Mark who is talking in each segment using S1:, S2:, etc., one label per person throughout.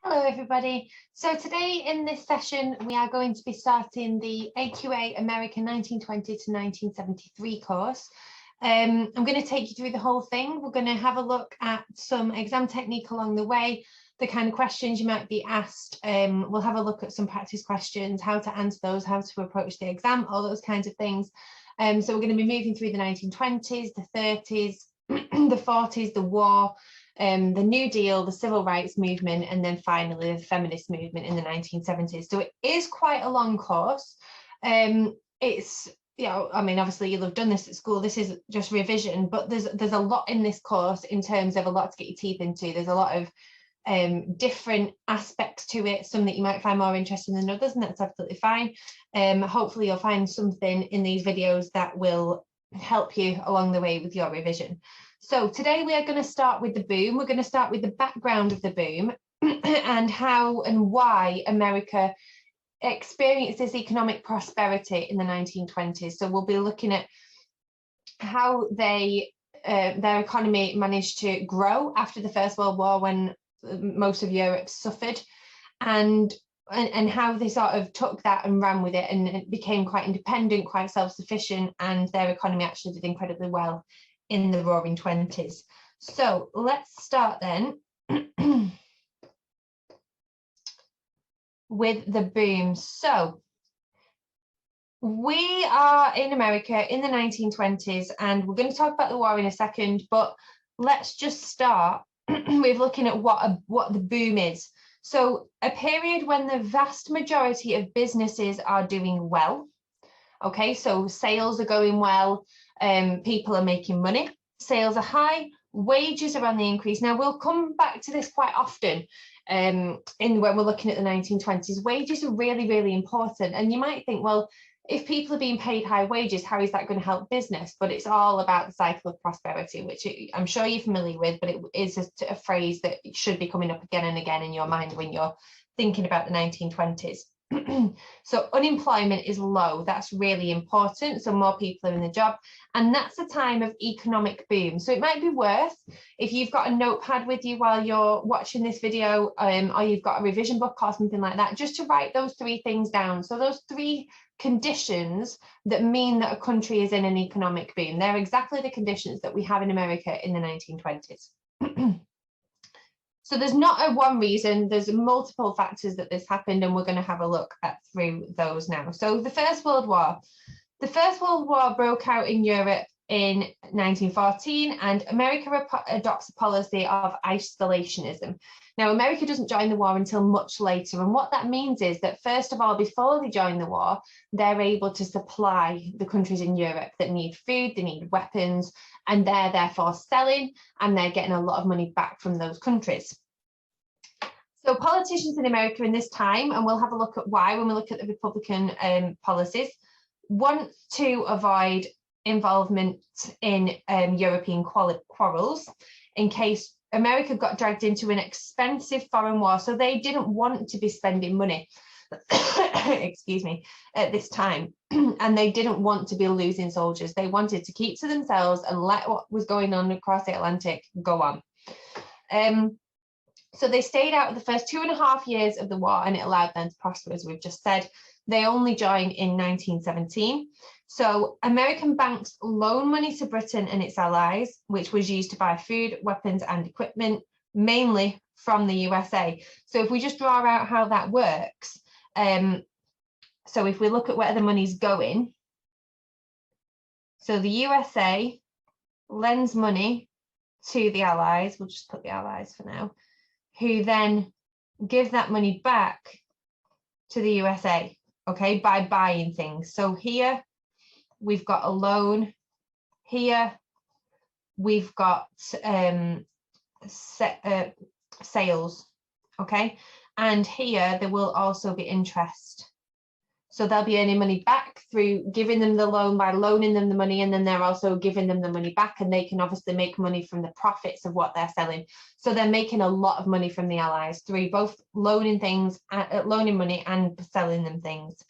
S1: Hello everybody. So today in this session we are going to be starting the AQA America 1920 to 1973 course. I'm going to take you through the whole thing. We're going to have a look at some exam technique along the way, the kind of questions you might be asked. We'll have a look at some practice questions, how to answer those, how to approach the exam, all those kinds of things. So we're going to be moving through the 1920s, the 30s, the 40s, the war, the New Deal, the Civil Rights Movement, and then finally the feminist movement in the 1970s. So it is quite a long course. It's, I mean, obviously you'll have done this at school. This is just revision, but there's a lot in this course in terms of a lot to get your teeth into. There's a lot of different aspects to it, some that you might find more interesting than others, and that's absolutely fine. Hopefully you'll find something in these videos that will help you along the way with your revision. So today we are going to start with the boom. We're going to start with the background of the boom and how and why America experienced this economic prosperity in the 1920s. So we'll be looking at how their economy managed to grow after the First World War when most of Europe suffered, and how they sort of took that and ran with it and it became quite independent, quite self-sufficient, and their economy actually did incredibly well in the Roaring Twenties. So let's start then with the boom. So we are in America in the 1920s, and we're going to talk about the war in a second, but let's just start with looking at what the boom is. So a period when the vast majority of businesses are doing well. Okay, so sales are going well, people are making money, sales are high, wages are on the increase. Now we'll come back to this quite often when we're looking at the 1920s. Wages are really, really important, and you might think, well, if people are being paid high wages, how is that going to help business? But it's all about the cycle of prosperity, which I'm sure you're familiar with, but it is a phrase that should be coming up again and again in your mind when you're thinking about the 1920s. So unemployment is low. That's really important. So more people are in the job, and that's a time of economic boom. So it might be worth, if you've got a notepad with you while you're watching this video, or you've got a revision book or something like that, just to write those three things down. So those three conditions that mean that a country is in an economic boom, they're exactly the conditions that we have in America in the 1920s. So there's not a one reason, there's multiple factors that this happened, and we're going to have a look at through those now. So the First World War. The First World War broke out in Europe in 1914, and America adopts a policy of isolationism. Now, America doesn't join the war until much later, and what that means is that, first of all, before they join the war, they're able to supply the countries in Europe that need food, they need weapons, and they're therefore selling, and they're getting a lot of money back from those countries. So politicians in America in this time, and we'll have a look at why when we look at the Republican policies, want to avoid involvement in European quarrels in case America got dragged into an expensive foreign war. So they didn't want to be spending money, excuse me, at this time. And they didn't want to be losing soldiers. They wanted to keep to themselves and let what was going on across the Atlantic go on. So they stayed out the first 2.5 years of the war, and it allowed them to prosper, as we've just said. They only joined in 1917. So American banks loaned money to Britain and its allies, which was used to buy food, weapons, and equipment, mainly from the USA. So if we just draw out how that works, so if we look at where the money's going, so the USA lends money to the allies, we'll just put the allies for now, who then give that money back to the USA, okay, by buying things. So here we've got a loan, here we've got sales, okay, and here there will also be interest. So they'll be earning money back through giving them the loan by loaning them the money, and then they're also giving them the money back, and they can obviously make money from the profits of what they're selling. So they're making a lot of money from the allies through both loaning money and selling them things.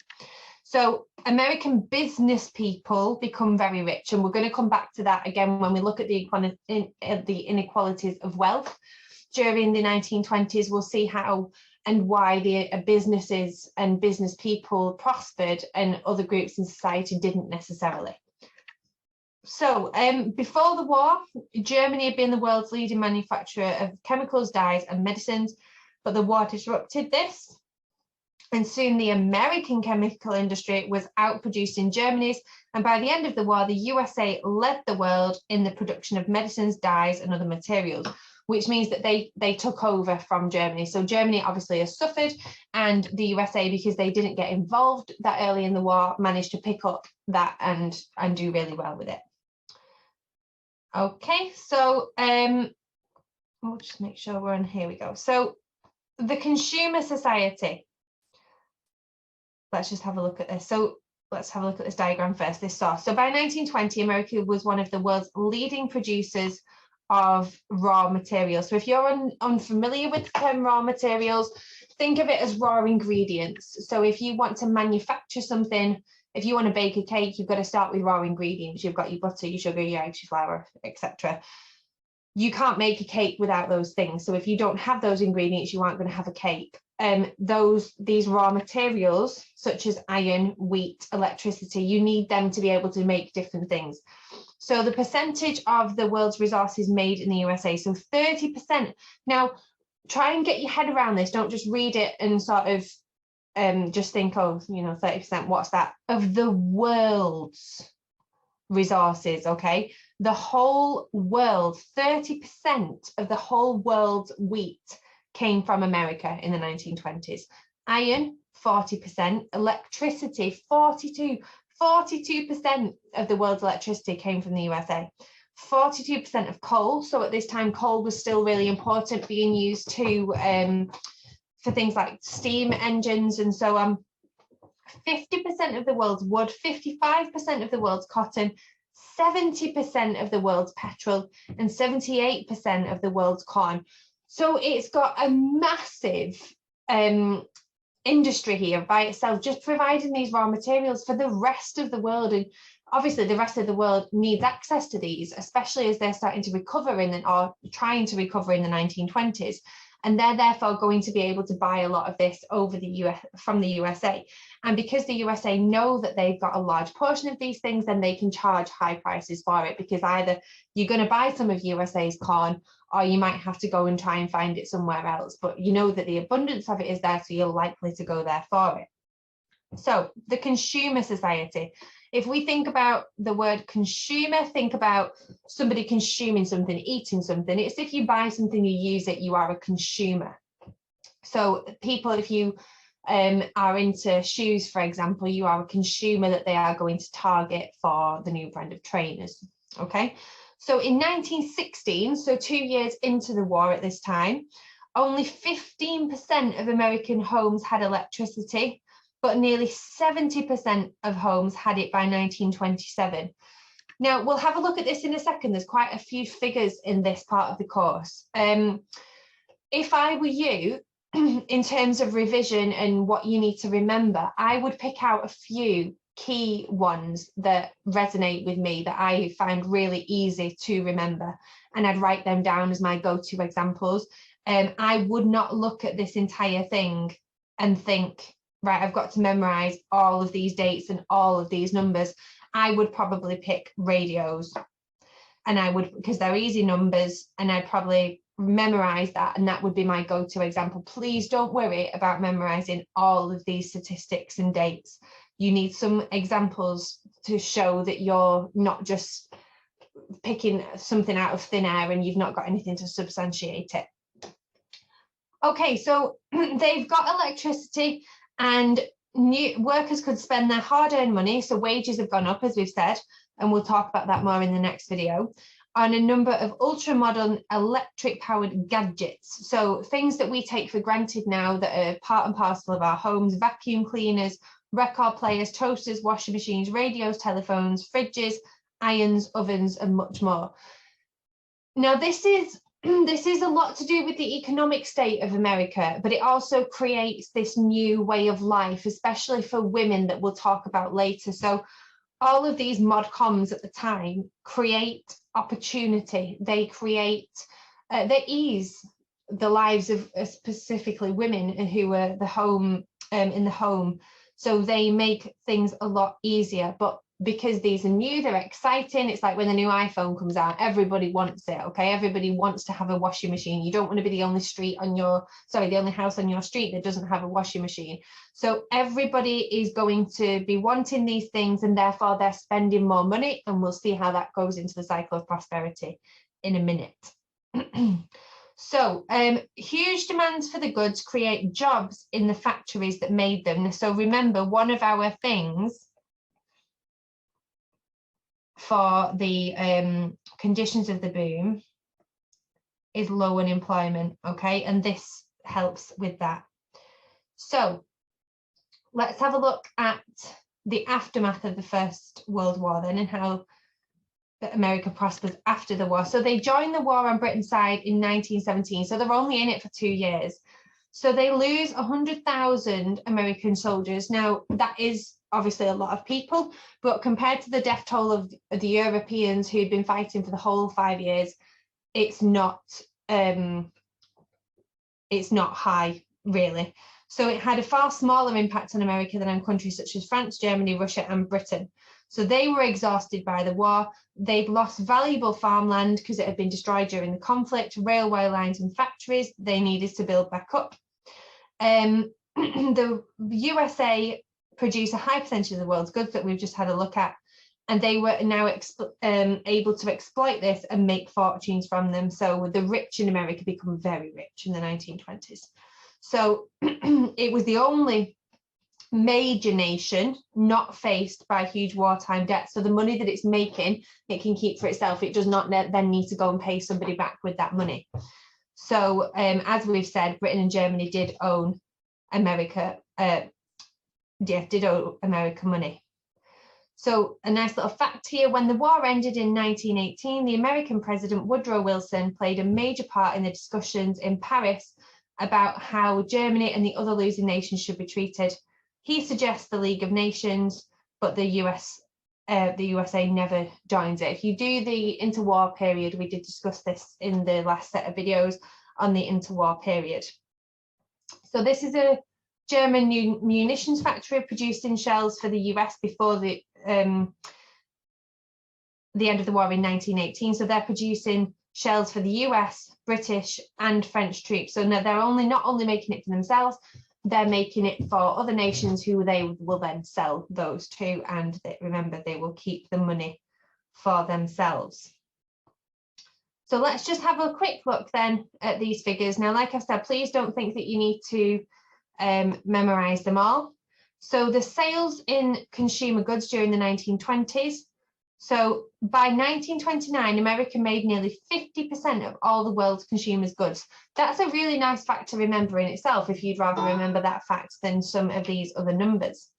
S1: So American business people become very rich, and we're going to come back to that again when we look at the inequalities of wealth. during the 1920s, we'll see how and why the businesses and business people prospered and other groups in society didn't necessarily. So before the war, Germany had been the world's leading manufacturer of chemicals, dyes and medicines, but the war disrupted this. And soon the American chemical industry was outproducing Germany's, and by the end of the war, the USA led the world in the production of medicines, dyes, and other materials, which means that they took over from Germany. So Germany obviously has suffered, and the USA, because they didn't get involved that early in the war, managed to pick up that and do really well with it. Okay, so we'll just make sure we're on, here we go. So the consumer society. Let's just have a look at this. So let's have a look at this diagram first, this source. So by 1920, America was one of the world's leading producers of raw materials. So if you're unfamiliar with the term raw materials, think of it as raw ingredients. So if you want to manufacture something, if you want to bake a cake, you've got to start with raw ingredients. You've got your butter, your sugar, your eggs, your flour, etc. You can't make a cake without those things. So if you don't have those ingredients, you aren't going to have a cake. These raw materials, such as iron, wheat, electricity, you need them to be able to make different things. So the percentage of the world's resources made in the USA, so 30%. Now, try and get your head around this. Don't just read it and sort of just think, oh, 30%, what's that? Of the world's resources, okay? The whole world, 30% of the whole world's wheat came from America in the 1920s. Iron, 40%, electricity, 42% of the world's electricity came from the USA. 42% of coal, so at this time coal was still really important, being used to for things like steam engines and so on. 50% of the world's wood, 55% of the world's cotton, 70% of the world's petrol, and 78% of the world's corn. So it's got a massive industry here by itself, just providing these raw materials for the rest of the world. And obviously the rest of the world needs access to these, especially as they're starting to recover or trying to recover in the 1920s. And they're therefore going to be able to buy a lot of this over from the USA. And because the USA know that they've got a large portion of these things, then they can charge high prices for it, because either you're going to buy some of USA's corn, or you might have to go and try and find it somewhere else. But you know that the abundance of it is there, so you're likely to go there for it. So the consumer society. If we think about the word consumer, think about somebody consuming something, eating something. It's if you buy something, you use it, you are a consumer. So people, if you are into shoes, for example, you are a consumer that they are going to target for the new brand of trainers. Okay. So in 1916, so 2 years into the war at this time, only 15% of American homes had electricity, but nearly 70% of homes had it by 1927. Now, we'll have a look at this in a second. There's quite a few figures in this part of the course. If I were you, in terms of revision and what you need to remember, I would pick out a few key ones that resonate with me, that I find really easy to remember, and I'd write them down as my go-to examples. I would not look at this entire thing and think, right, I've got to memorize all of these dates and all of these numbers. I would probably pick radios, and I would, because they're easy numbers, and I'd probably memorize that, and that would be my go-to example. Please don't worry about memorizing all of these statistics and dates. You need some examples to show that you're not just picking something out of thin air and you've not got anything to substantiate it. Okay, so they've got electricity, and new workers could spend their hard-earned money, so wages have gone up, as we've said, and we'll talk about that more in the next video, on a number of ultra-modern electric-powered gadgets. So things that we take for granted now that are part and parcel of our homes: vacuum cleaners, record players, toasters, washing machines, radios, telephones, fridges, irons, ovens, and much more. Now, this is a lot to do with the economic state of America, but it also creates this new way of life, especially for women, that we'll talk about later. So all of these mod-coms at the time create opportunity. They create the ease the lives of specifically women who were the home in the home. So they make things a lot easier, but because these are new, they're exciting. It's like when the new iPhone comes out, everybody wants it. Okay, everybody wants to have a washing machine. You don't want to be the only the only house on your street that doesn't have a washing machine. So everybody is going to be wanting these things, and therefore they're spending more money, and we'll see how that goes into the cycle of prosperity in a minute. So huge demands for the goods create jobs in the factories that made them. So remember, one of our things for the conditions of the boom is low unemployment, okay? And this helps with that. So let's have a look at the aftermath of the First World War then, and how America prospers after the war. So they joined the war on Britain's side in 1917, so they're only in it for 2 years. So they lose 100,000 American soldiers. Now, that is obviously a lot of people, but compared to the death toll of the Europeans who'd been fighting for the whole 5 years, it's not high, really. So it had a far smaller impact on America than on countries such as France, Germany, Russia, and Britain. So they were exhausted by the war. They'd lost valuable farmland because it had been destroyed during the conflict, railway lines and factories they needed to build back up. The USA produce a high percentage of the world's goods that we've just had a look at, and they were now able to exploit this and make fortunes from them. So the rich in America become very rich in the 1920s. So it was the only major nation not faced by huge wartime debt. So the money that it's making, it can keep for itself. It does not then need to go and pay somebody back with that money. So as we've said, Britain and Germany did own America, did owe America money. So a nice little fact here: when the war ended in 1918, the American President Woodrow Wilson played a major part in the discussions in Paris about how Germany and the other losing nations should be treated. He suggests the League of Nations, but the USA never joins it. If you do the interwar period, we did discuss this in the last set of videos on the interwar period. So this is a German munitions factory producing shells for the US before the end of the war in 1918. So they're producing shells for the US, British, and French troops. So now they're not only making it for themselves, they're making it for other nations who they will then sell those to, and remember, they will keep the money for themselves. So let's just have a quick look then at these figures. Now, like I said, please don't think that you need to memorize them all. So the sales in consumer goods during the 1920s. So by 1929, America made nearly 50% of all the world's consumers' goods. That's a really nice fact to remember in itself, if you'd rather remember that fact than some of these other numbers.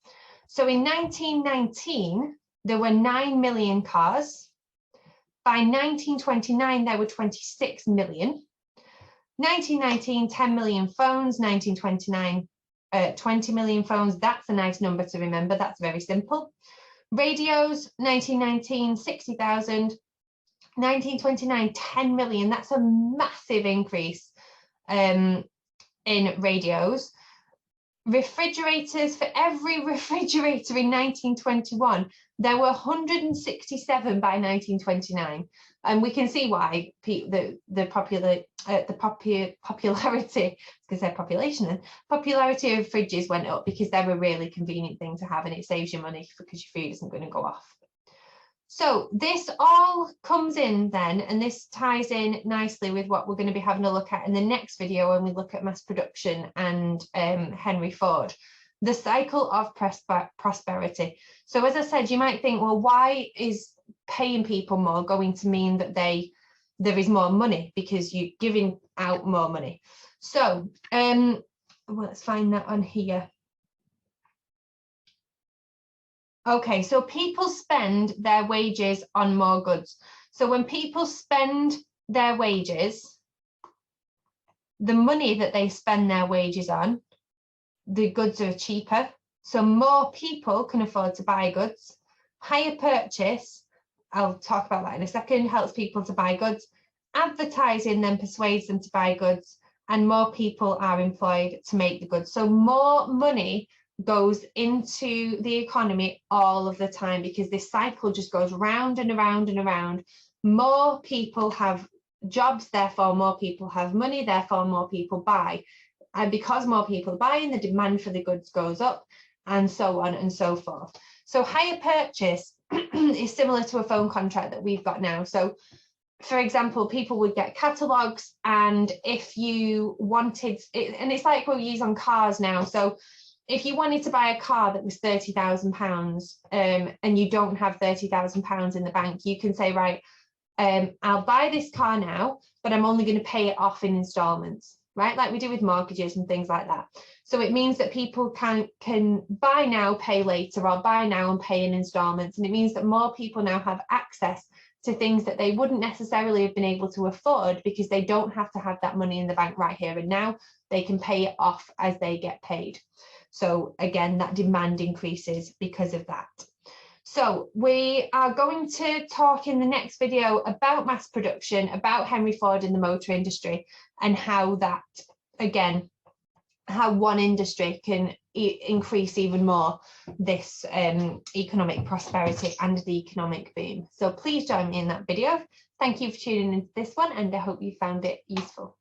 S1: So in 1919, there were 9 million cars. By 1929, there were 26 million. 1919, 10 million phones. 1929, 20 million phones. That's a nice number to remember. That's very simple. Radios, 1919, 60,000. 1929, 10 million. That's a massive increase in radios. Refrigerators, for every refrigerator in 1921, there were 167 by 1929. And we can see why the popularity, I was going to say population, and popularity of fridges went up because they're a really convenient thing to have, and it saves you money because your food isn't going to go off. So this all comes in then, and this ties in nicely with what we're going to be having a look at in the next video when we look at mass production and Henry Ford, the cycle of prosperity. So as I said, you might think, well, why is paying people more going to mean that there is more money because you're giving out more money? So well, let's find that on here. Okay, so people spend their wages on more goods. So when people spend their wages, the money that they spend their wages on, the goods are cheaper. So more people can afford to buy goods. Higher purchase, I'll talk about that in a second, helps people to buy goods. Advertising then persuades them to buy goods. and more people are employed to make the goods. So more money goes into the economy all of the time, because this cycle just goes round and around and around. More people have jobs, therefore more people have money, therefore more people buy. And because more people are buying, the demand for the goods goes up, and so on and so forth. So hire purchase is similar to a phone contract that we've got now. So for example, people would get catalogs, and if you wanted it, and it's like what we use on cars now. So if you wanted to buy a car that was £30,000 and you don't have £30,000 in the bank, you can say, right, I'll buy this car now, but I'm only going to pay it off in installments, right? Like we do with mortgages and things like that. So it means that people can buy now, pay later, or buy now and pay in installments. And it means that more people now have access to things that they wouldn't necessarily have been able to afford, because they don't have to have that money in the bank right here and now. They can pay it off as they get paid. So again, that demand increases because of that. So we are going to talk in the next video about mass production, about Henry Ford in the motor industry, and how that, again, how one industry can increase even more this economic prosperity and the economic boom. So please join me in that video. Thank you for tuning into this one, and I hope you found it useful.